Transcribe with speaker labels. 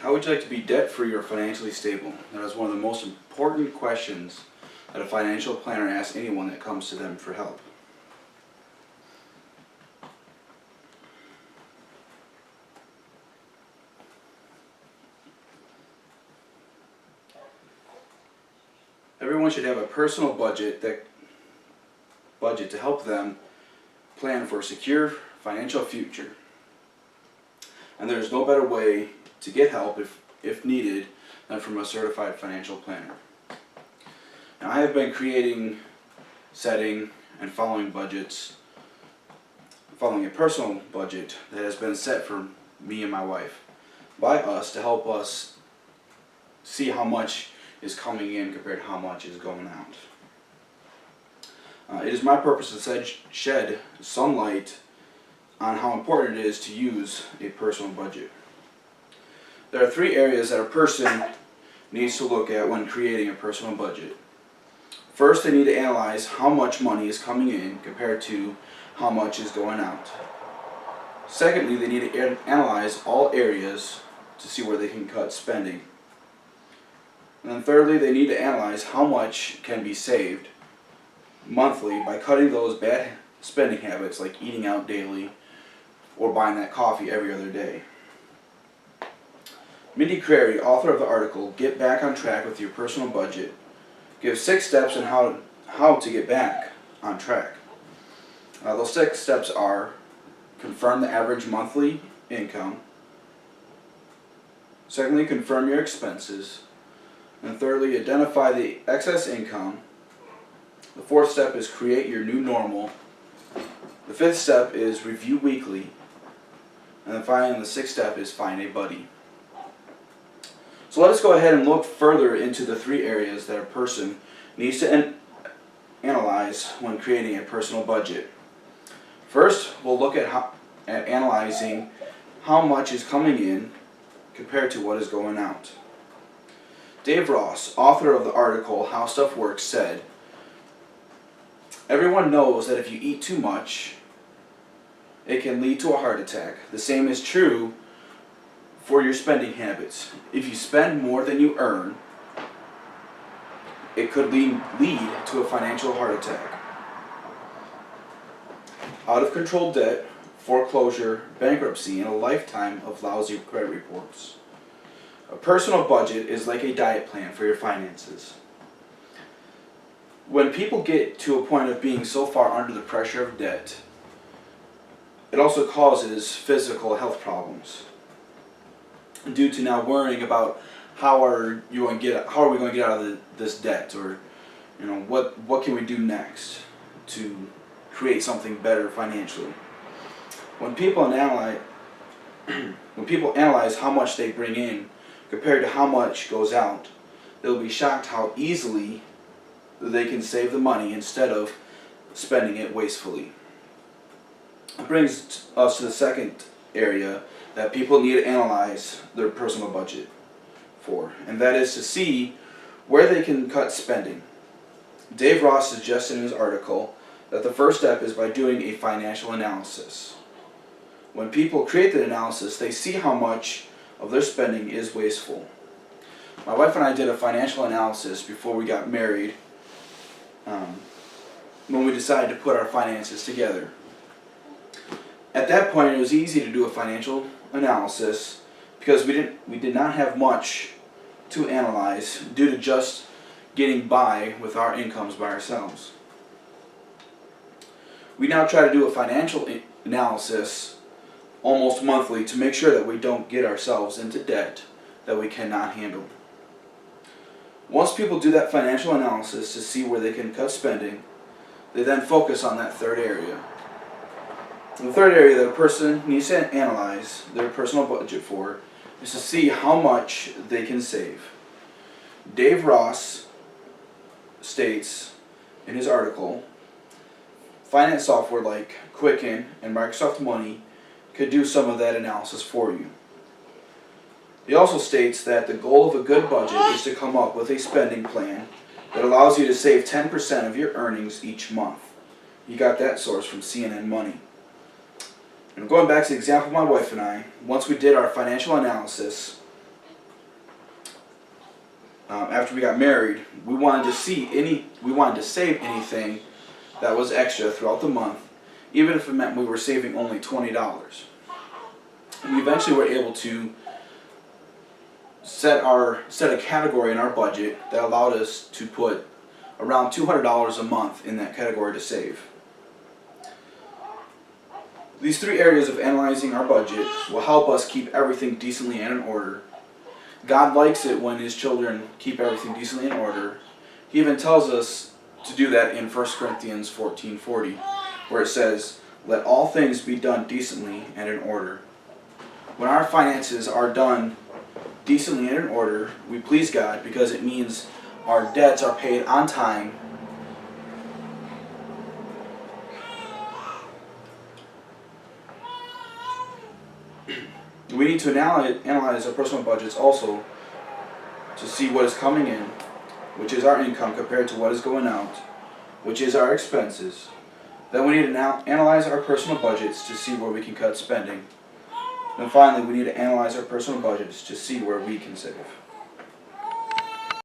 Speaker 1: How would you like to be debt-free or financially stable? That is one of the most important questions that a financial planner asks anyone that comes to them for help. Everyone should have a personal budget to help them plan for a secure financial future. And there's no better way to get help if needed than from a certified financial planner. Now, I have been creating, setting, and following a personal budget that has been set for me and my wife by us to help us see how much is coming in compared to how much is going out. It is my purpose to shed some light on how important it is to use a personal budget. There are three areas that a person needs to look at when creating a personal budget. First, they need to analyze how much money is coming in compared to how much is going out. Secondly, they need to analyze all areas to see where they can cut spending. And then thirdly, they need to analyze how much can be saved monthly by cutting those bad spending habits like eating out daily or buying that coffee every other day. Mindy Crary, author of the article Get Back on Track with Your Personal Budget, gives 6 steps on how to get back on track. Those 6 steps are: confirm the average monthly income. Secondly, confirm your expenses. And thirdly, identify the excess income. The 4th step is create your new normal. The 5th step is review weekly. And then finally, the 6th step is find a buddy. So let us go ahead and look further into the 3 areas that a person needs to analyze when creating a personal budget. First, we'll look at analyzing how much is coming in compared to what is going out. Dave Ross, author of the article How Stuff Works, said, "Everyone knows that if you eat too much, it can lead to a heart attack. The same is true for your spending habits. If you spend more than you earn, it could lead to a financial heart attack. Out of control debt, foreclosure, bankruptcy, and a lifetime of lousy credit reports. A personal budget is like a diet plan for your finances. When people get to a point of being so far under the pressure of debt, it also causes physical health problems due to now worrying about how are we going to get out of this debt, or what can we do next to create something better financially. When people analyze how much they bring in compared to how much goes out, they'll be shocked how easily they can save the money instead of spending it wastefully. It brings us to the second area that people need to analyze their personal budget for, and that is to see where they can cut spending. Dave Ross suggests in his article that the first step is by doing a financial analysis. When people create the analysis, they see how much of their spending is wasteful. My wife and I did a financial analysis before we got married, when we decided to put our finances together. At that point, it was easy to do a financial analysis because we did not have much to analyze due to just getting by with our incomes by ourselves. We now try to do a financial analysis almost monthly to make sure that we don't get ourselves into debt that we cannot handle. Once people do that financial analysis to see where they can cut spending, they then focus on that third area. The third area that a person needs to analyze their personal budget for is to see how much they can save. Dave Ross states in his article, finance software like Quicken and Microsoft Money could do some of that analysis for you. He also states that the goal of a good budget is to come up with a spending plan that allows you to save 10% of your earnings each month. He got that source from CNN Money. And going back to the example of my wife and I, once we did our financial analysis, after we got married, we wanted to save anything that was extra throughout the month, even if it meant we were saving only $20. And we eventually were able to set a category in our budget that allowed us to put around $200 a month in that category to save. These three areas of analyzing our budget will help us keep everything decently and in order. God likes it when His children keep everything decently in order. He even tells us to do that in 1 Corinthians 14:40, where it says, "Let all things be done decently and in order." When our finances are done decently and in order, we please God because it means our debts are paid on time. We need to analyze our personal budgets also to see what is coming in, which is our income compared to what is going out, which is our expenses. Then we need to now analyze our personal budgets to see where we can cut spending. And finally, we need to analyze our personal budgets to see where we can save.